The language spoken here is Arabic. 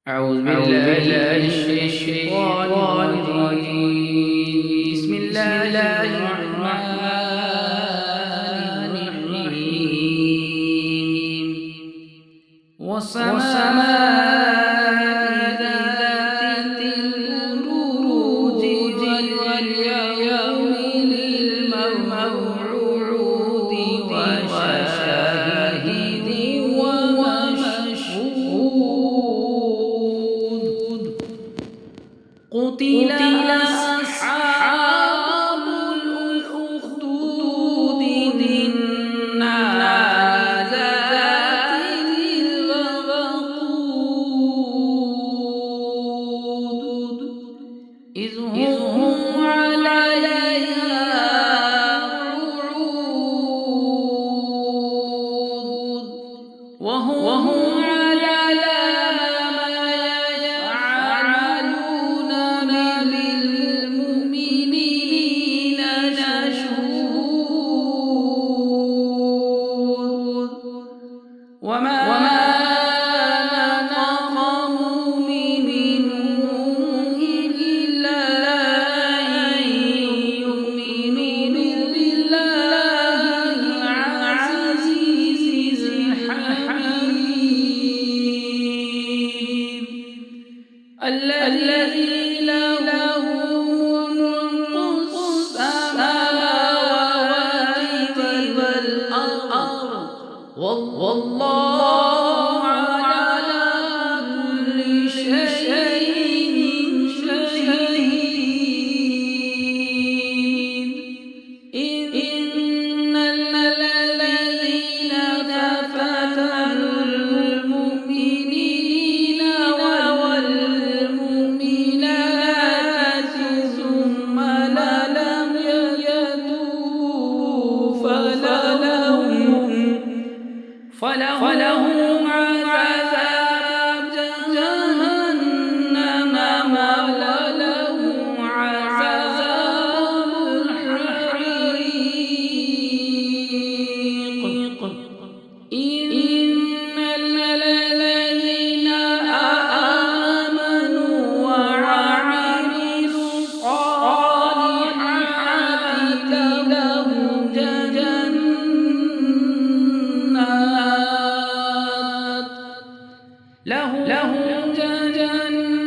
أعوذ بالله من الشيطان الرجيم. بسم الله الرحمن الرحيم. والسماء ذات البروج واليوم الموعود وشاهد ومشهود. قتل أصحاب الأخدود النار ذات الوقود إذ هم عليها قعود وهم على ما يفعلون بالمؤمنين شهود. وما نقموا منهم إلا أن يؤمنوا بالله العزيز الحميد الذي له ملك السماوات والأرض والله على كل شيء شهيد. إن الذين فتنوا المؤمنين والمؤمنات ثم لم يتوبوا فلهم عذاب جهنم ولهم عذاب الحريق. إن الذين آمنوا وعملوا الصالحات لهم جنات